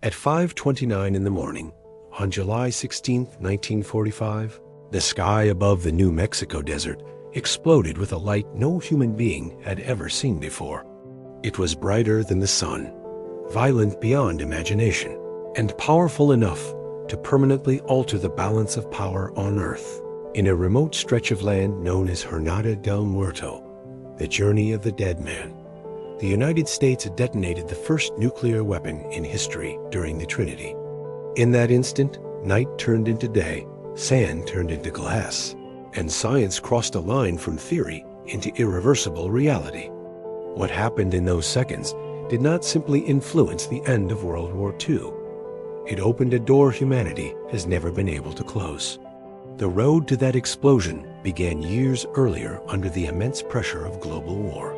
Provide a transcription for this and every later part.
At 5:29 in the morning, on July 16, 1945, the sky above the New Mexico desert exploded with a light no human being had ever seen before. It was brighter than the sun, violent beyond imagination, and powerful enough to permanently alter the balance of power on Earth. In a remote stretch of land known as Jornada del Muerto, the journey of the dead man, the United States detonated the first nuclear weapon in history during the Trinity. In that instant, night turned into day, sand turned into glass, and science crossed a line from theory into irreversible reality. What happened in those seconds did not simply influence the end of World War II. It opened a door humanity has never been able to close. The road to that explosion began years earlier under the immense pressure of global war.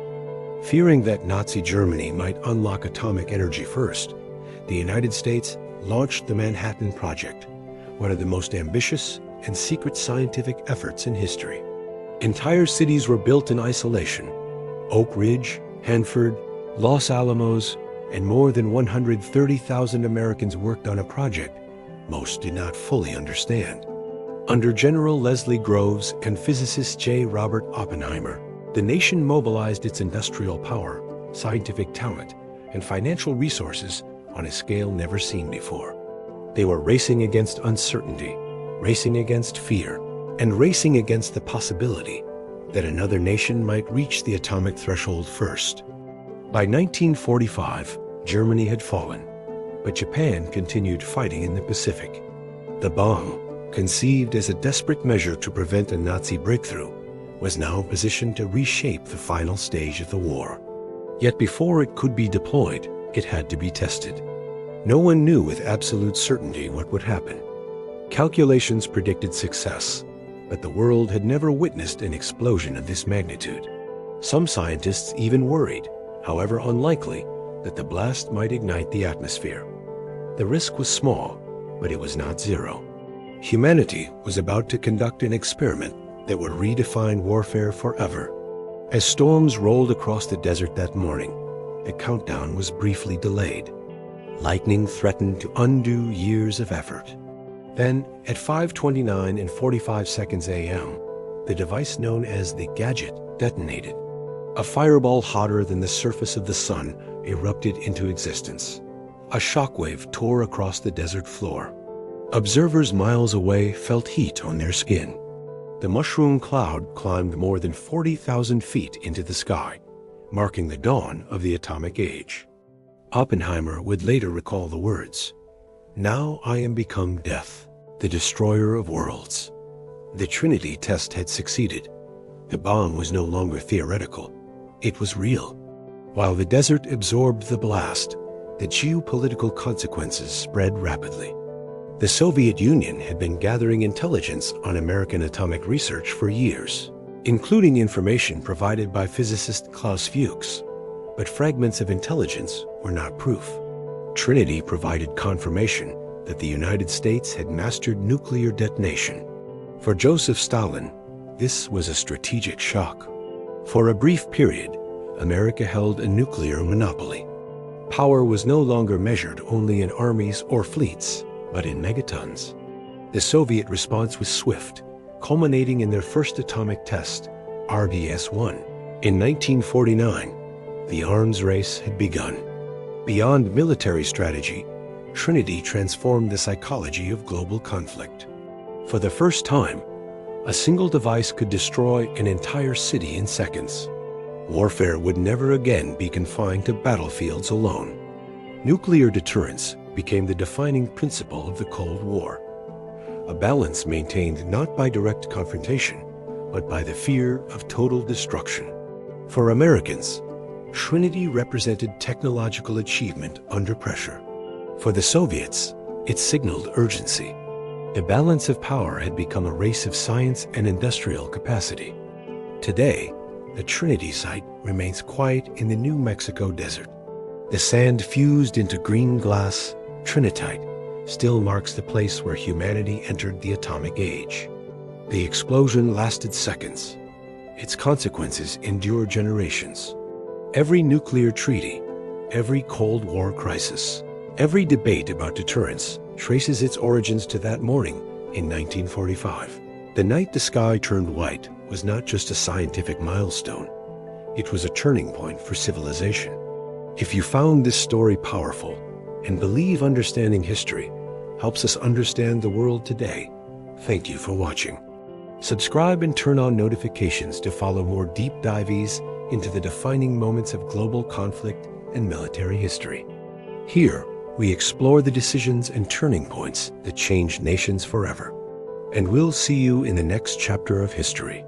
Fearing that Nazi Germany might unlock atomic energy first, the United States launched the Manhattan Project, one of the most ambitious and secret scientific efforts in history. Entire cities were built in isolation. Oak Ridge, Hanford, Los Alamos, and more than 130,000 Americans worked on a project most did not fully understand. Under General Leslie Groves and physicist J. Robert Oppenheimer, the nation mobilized its industrial power, scientific talent, and financial resources on a scale never seen before. They were racing against uncertainty, racing against fear, and racing against the possibility that another nation might reach the atomic threshold first. By 1945, Germany had fallen, but Japan continued fighting in the Pacific. The bomb, conceived as a desperate measure to prevent a Nazi breakthrough, was now positioned to reshape the final stage of the war. Yet before it could be deployed, it had to be tested. No one knew with absolute certainty what would happen. Calculations predicted success, but the world had never witnessed an explosion of this magnitude. Some scientists even worried, however unlikely, that the blast might ignite the atmosphere. The risk was small, but it was not zero. Humanity was about to conduct an experiment that would redefine warfare forever. As storms rolled across the desert that morning, the countdown was briefly delayed. Lightning threatened to undo years of effort. Then, at 5:29 and 45 seconds a.m., the device known as the gadget detonated. A fireball hotter than the surface of the sun erupted into existence. A shockwave tore across the desert floor. Observers miles away felt heat on their skin. The mushroom cloud climbed more than 40,000 feet into the sky, marking the dawn of the atomic age. Oppenheimer would later recall the words, "Now I am become death, the destroyer of worlds." The Trinity test had succeeded. The bomb was no longer theoretical. It was real. While the desert absorbed the blast, the geopolitical consequences spread rapidly. The Soviet Union had been gathering intelligence on American atomic research for years, including information provided by physicist Klaus Fuchs, but fragments of intelligence were not proof. Trinity provided confirmation that the United States had mastered nuclear detonation. For Joseph Stalin, this was a strategic shock. For a brief period, America held a nuclear monopoly. Power was no longer measured only in armies or fleets, but in megatons. The Soviet response was swift, culminating in their first atomic test, RDS-1. In 1949, the arms race had begun. Beyond military strategy, Trinity transformed the psychology of global conflict. For the first time, a single device could destroy an entire city in seconds. Warfare would never again be confined to battlefields alone. Nuclear deterrence became the defining principle of the Cold War, a balance maintained not by direct confrontation, but by the fear of total destruction. For Americans, Trinity represented technological achievement under pressure. For the Soviets, it signaled urgency. The balance of power had become a race of science and industrial capacity. Today, the Trinity site remains quiet in the New Mexico desert. The sand fused into green glass, trinitite, still marks the place where humanity entered the atomic age. The explosion lasted seconds. Its consequences endure generations. Every nuclear treaty, every Cold War crisis, Every debate about deterrence traces its origins to that morning in 1945. The night the sky turned white was not just a scientific milestone. It was a turning point for civilization. If you found this story powerful and believe understanding history helps us understand the world today, thank you for watching. Subscribe and turn on notifications to follow more deep dives into the defining moments of global conflict and military history. Here, we explore the decisions and turning points that changed nations forever. And we'll see you in the next chapter of history.